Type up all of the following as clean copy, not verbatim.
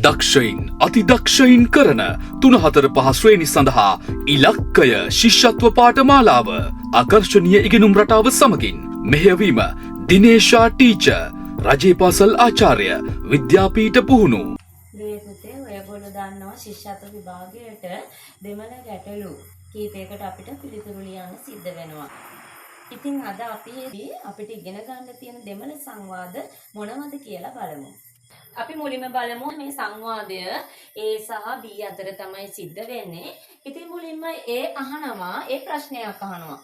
දක්ෂයින් අතිදක්ෂයින් කරන 3-4-5 ශ්‍රේණි සඳහා ඉලක්කය ශිෂ්‍යත්ව පාඨමාලාව ආකර්ශනීය ඉගෙනුම් රටාව සමගින් මෙහෙයවීම දිනේෂා ටීචර් රජේ පාසල් ආචාර්ය විද්‍යාපීඨ පුහුණු දුවේ පුතේ ඔයගොල්ලෝ දන්නවා ශිෂ්‍යත්ව විභාගයට දෙමළ ගැටලු කීපයකට අපිට පිළිතුරු ලියන්න සිද්ධ වෙනවා. ඉතින් අද අපිට ඉගෙන ගන්න තියෙන දෙමළ සංවාද මොනවද කියලා බලමු. අපි මුලින්ම බලමු මේ සංවාදය A සහ B අතර තමයි සිද්ධ වෙන්නේ. ඉතින් මුලින්ම A අහනවා ප්‍රශ්නයක් අහනවා.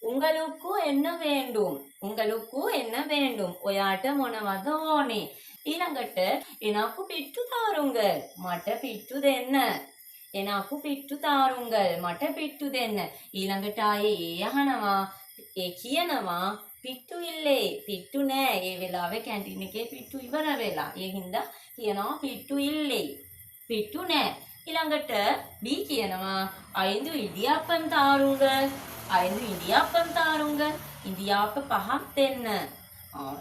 උංගලුක්කු එන්න වේண்டும். උංගලුක්කු එන්න වේண்டும். ඔයාට මොනවද ඕනේ? ඊළඟට එනකු පිට්ටු තාරුංගල් මට පිට්ටු දෙන්න. එනකු පිට්ටු තාරුංගල් මට පිට්ටු දෙන්න. ඊළඟට ආයේ අහනවා කියනවා පිට්ටු ඉල්ලේ පිට්ටු නෑ. ඒ වෙලාවේ කැන්ටින් එකේ පිට්ටු ඉවර වෙලා. ඒ හින්දා කියනවා පිට්ටු ඉල්ලේ පිට්ටු නෑ. ඊළඟට B කියනවා අයිඳු ඉඩියාප්පම් තාරුංගල්. අයිඳු ඉඩියාප්පම් තාරුංගල්. ඉඩියාප්ප 5ක් දෙන්න.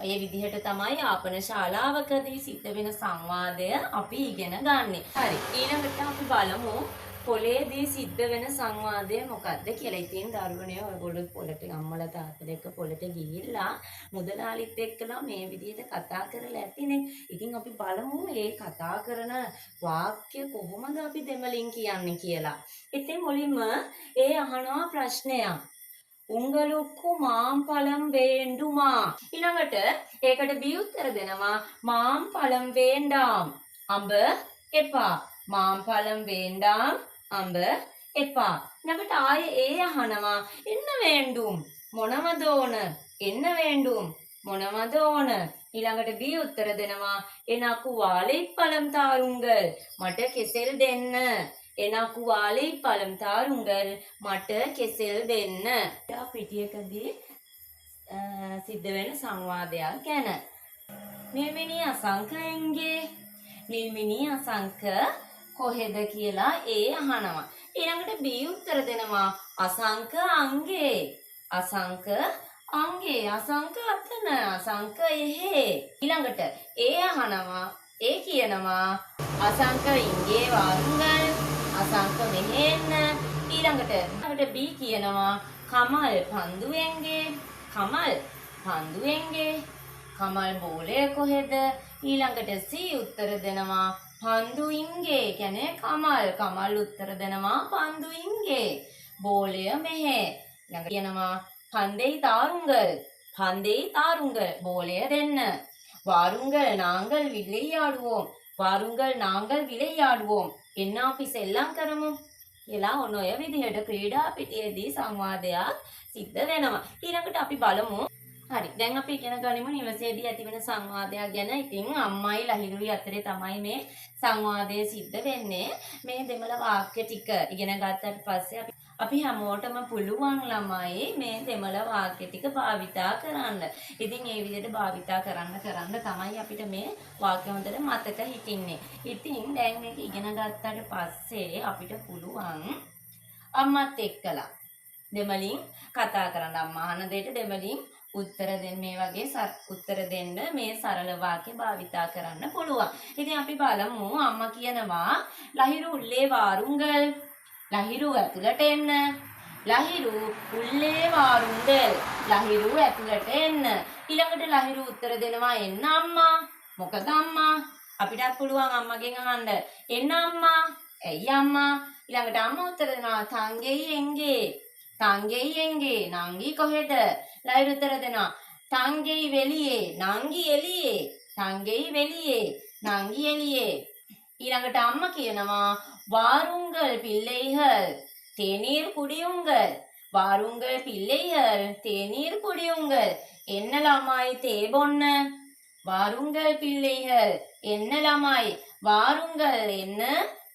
ඒ විදිහට තමයි ආපන ශාලාවකදී සිද්ධ වෙන සංවාදය අපි ඉගෙන ගන්නෙ. හරි. ඊළඟට අපි බලමු පොලේදී සිද්ධ වෙන සංවාදය මොකක්ද කියලා. ඉතින් දරුවනේ ඔයගොල්ලෝ පොලට අම්මලා තාත්තලා එක්ක පොලට ගිහිල්ලා මුදලාලිත් එක්කලා මේ විදිහට කතා කරලා ඇතිනේ. ඉතින් අපි බලමු මේ කතා කරන වාක්‍ය කොහොමද අපි දෙමළෙන් කියන්නේ කියලා. ඉතින් මුලින්ම ඒ අහනවා ප්‍රශ්නයක්. උංගලුක්කු මාම්පලම් වේண்டுමා. ඊළඟට ඒකට B උත්තර දෙනවා මාම්පලම් වේண்டாම්. අඹ එපා. මාම්පලම් වේண்டாම් අඹ එපා. ඊළඟට ආයේ ඒ අහනවා එන්න වේண்டும். මොනවද ඕන? එන්න වේண்டும். මොනවද ඕන? ඊළඟට B උත්තර දෙනවා එනකු වාලෙප්පලම් තාරුංගල් මට කෙසෙල් දෙන්න. එනකු වාලෙප්පලම් තාරුංගල් මට කෙසෙල් දෙන්න. පිටියකදී සිද්ධ වෙන සංවාදයක් ගැන. නිල්මිනි අසංක එංගේ. නිල්මිනි අසංක කොහෙද කියලා ඒ අහනවා. ඊළඟට B උත්තර දෙනවා අසංක අංගේ. අසංක අංගේ. අසංක අතන. අසංක එහෙ. ඊළඟට ඒ අහනවා ඒ කියනවා අසංක ඉංගේ වාරුංගල්. අසංක මෙහෙන්න. ඊළඟට B කියනවා කමල් පන්දුවෙන්ගේ. කමල් පන්දුවෙන්ගේ. කමල් බෝලය කොහෙද? ඊළඟට C උත්තර දෙනවා පන්දු ඉංගේ. කියන්නේ කමල්. කමල් උත්තර දෙනවා පන්දු ඉංගේ. බෝලය මෙහෙ. ඊළඟට කියනවා පන්දෙයි තාරුංගල්. පන්දෙයි තාරුංගල්. බෝලය දෙන්න. வாருங்கள் நாங்கள் விளையாடுவோம். வாருங்கள் நாங்கள் விளையாடுவோம். එන්න අපි සෙල්ලම් කරමු කියලා ඔන්න ඔය විදිහට ක්‍රීඩා පිටියේදී සංවාදයක් සිද්ධ වෙනවා. ඊළඟට අපි බලමු. හරි. දැන් අපි ඉගෙන ගනිමු නිවසේදී ඇතිවෙන සංවාදයක් ගැන. ඉතින් අම්මයි ලහිරුයි අතරේ තමයි මේ සංවාදය සිද්ධ වෙන්නේ. මේ දෙමළ වාක්‍ය ටික ඉගෙන ගත්තට පස්සේ අපි හැමෝටම පුළුවන් ළමයි මේ දෙමළ වාක්‍ය ටික භාවිතා කරන්න. ඉතින් මේ විදිහට භාවිතා කරන්න තමයි අපිට මේ වාක්‍ය හොඳට මතක හිටින්නේ. ඉතින් දැන් මේක ඉගෙන ගත්තට පස්සේ අපිට පුළුවන් අම්මත් එක්කලා දෙමළින් කතා කරන්න. අම්මා අහන දෙයට දෙමළින් උත්තර දෙන්න. මේ වගේ උත්තර දෙන්න මේ සරල වාක්‍ය භාවිතා කරන්න පුළුවන්. ඉතින් අපි බලමු. අම්මා කියනවා ලහිරු උල්ලේ වාරුංගල්. ලහිරු ඇතුළට එන්න. ලහිරු උල්ලේ වාරුංගල්. ලහිරු ඇතුළට එන්න. ඊළඟට ලහිරු උත්තර දෙනවා එන්න අම්මා. මොකද අම්මා? අපිටත් පුළුවන් අම්මගෙන් අහන්න එන්න අම්මා. ඇයි අම්මා? ඊළඟට අම්මා උත්තර දෙනවා තංගෙයි එංගේ. තංගෙයි එංගේ. නංගි කොහෙද? ලහිරු උත්තර දෙනවා තංගෙයි වෙලියේ. නංගි එළියේ. තංගෙයි වෙලියේ. නංගි එළියේ. ඊළඟට අම්මා කියනවා வாருங்கள் பிள்ளைகள் தேநீர் குடியுங்கள். வாருங்கள் பிள்ளைகள் தேநீர் குடியுங்கள். என்ன ළමයි තේ බොන්න. வாருங்கள் பிள்ளைகள் என்ன ළමයි. வாருங்கள் என்ன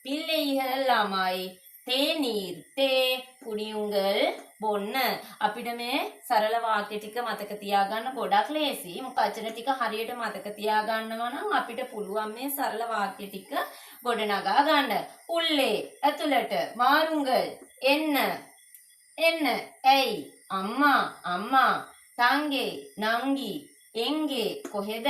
பிள்ளைகள் ළමයි. தேநீர் තේ குடியுங்கள் බොන්න. අපිට මේ සරල වාක්‍ය ටික මතක තියාගන්න ගොඩක් ලේසි. මොකද වචන ටික හරියට මතක තියාගන්නවා නම් අපිට පුළුවන් මේ සරල වාක්‍ය ටික ගොඩනගා ගන්න. උල්ලේ ඇතුළට. වාරුංගල් එන්න. එන්න. ඇයි? අම්මා. අම්මා. තංගේ නංගි. එංගේ කොහෙද?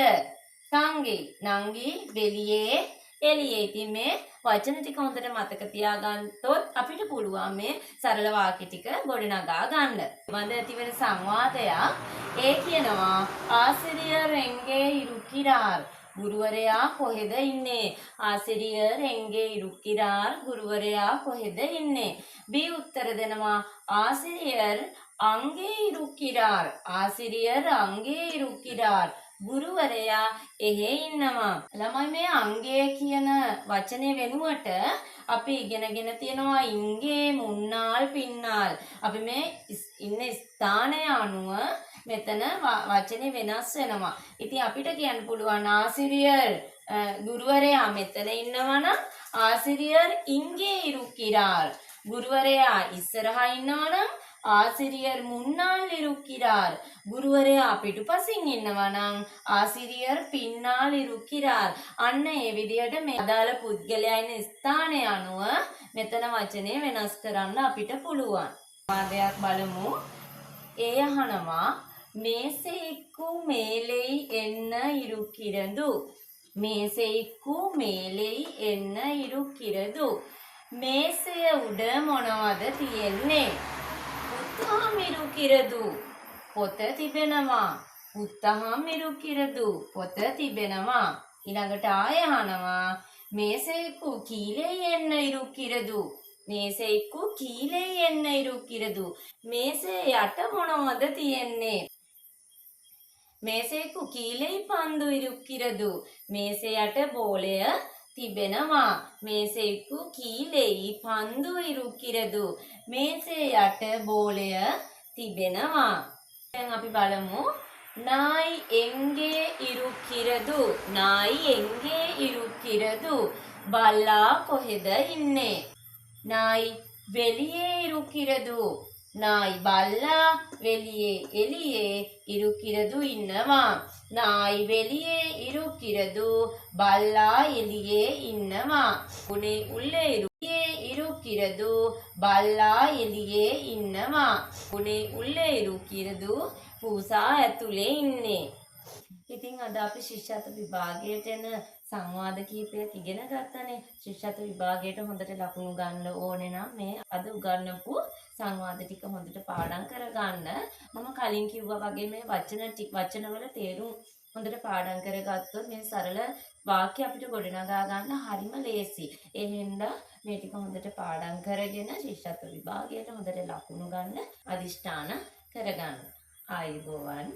තංගේ නංගි වෙලියේ එළියේ. ඉතින් මේ වචන ටික හොඳට මතක තියාගන්නතොත් අපිට පුළුවන් මේ සරල වාක්‍ය ටික ගොඩනගා ගන්න. මන්ද ඇතිවෙන සංවාදයක් ඒ කියනවා ආසිරියර් එංගේ ඉරුකිරාර් ගුරුවරයා කොහෙද ඉන්නේ? ආසිරියර් එංගේ ඉරුකිරාර් ගුරුවරයා කොහෙද ඉන්නේ? බී උත්තර දෙනවා ආසිරියර් අංගේ ඉරුකිරාර් ආසිරියර් අංගේ ඉරුකිරාර් ගුරුවරයා එහෙ ඉන්නවා. ළමයි මේ අංගේ කියන වචනේ වෙනුවට අපි ඉගෙනගෙන තියෙනවා ඉංගේ මුන්නාල් පින්නාල්. අපි මේ ඉන්න ස්ථානය අනුව මෙතන වචනේ වෙනස් වෙනවා. ඉතින් අපිට කියන්න පුළුවන් ආසිරියර් ගුරුවරයා මෙතන ඉන්නවා නම් ආසිරියර් ඉංගේ ඉරුකිරාර්. ගුරුවරයා ඉස්සරහා ඉන්නවා නම් ආසිරියර් මුන්නාල් ඉරුකිරාර්. ගුරුවරයා පිටුපසින් ඉන්නවා නම් ආසිරියර් පින්නාල් ඉරුකිරාර්. අන්න ඒ විදිහට මේ අදාළ පුද්ගලයා ඉන්න ස්ථානය අනුව මෙතන වචනේ වෙනස් කරන්න අපිට පුළුවන්. වාදයක් බලමු. ඒ අහනවා මේසෙයික්කු මේලෙයි එන්න ඉරුකිරදු. මේසෙයික්කු මේලෙයි එන්න ඉරුකිරදු. මේසය උඩ මොනවද තියෙන්නේ? පුත්තහම් ඉරුකිරදු. පොත තිබෙනවා. පුත්තහම් ඉරුකිරදු. පොත තිබෙනවා. ඊළඟට ආය අහනවා මේසෙයික්කු කීලෙයි එන්න ඉරුකිරදු. මේසෙයික්කු කීලෙයි එන්න ඉරුකිරදු. මේසේ යට මොනවද තියෙන්නේ? මේසෙයික්කු කීලෙයි පන්දු ඉරුකිරදු. මේසේ යට බෝලය තිබෙනවා. මේසෙයික්කු කීලෙයි පන්දු ඉරුකිරදු. මේසේ යට බෝලය තිබෙනවා. දැන් අපි බලමු නායි එංගේ ඉරුකිරදු. නායි එංගේ ඉරුකිරදු. බල්ලා කොහෙද ඉන්නේ? නායි වෙලියේ ඉරුකිරදු. නායි බල්ලා වෙලියේ එළියේ ඉරුකිරදු ඉන්නවා. නායි වෙලියේ ඉරුකිරදු. බල්ලා එළියේ ඉන්නවා. උනේ උල්ලේ ඉරුකිරදු. බල්ලා එළියේ ඉන්නවා. උනේ උල්ලේ ඉරුකිරදු. පූසා ඇතුලේ ඉන්නේ. ඉතින් අද අපි ශිෂ්‍යත්ව විභාගයට එන සංවාද කීපයක් ඉගෙන ගත්තනේ. ශිෂ්‍යත්ව විභාගයට හොඳට ලකුණු ගන්න ඕනේ නම් මේ අද උගන්වපු සංවාද ටික හොඳට පාඩම් කරගන්න. මම කලින් කිව්වා වගේ මේ වචනවල තේරුම් හොඳට පාඩම් කරගත්තොත් මේ සරල වාක්‍ය අපිට ගොඩනගා ගන්න හරිම ලේසි. ඒ හින්දා මේ ටික හොඳට පාඩම් කරගෙන ශිෂ්‍යත්ව විභාගයට හොඳට ලකුණු ගන්න අදිෂ්ඨාන කරගන්න. ආයුබෝවන්.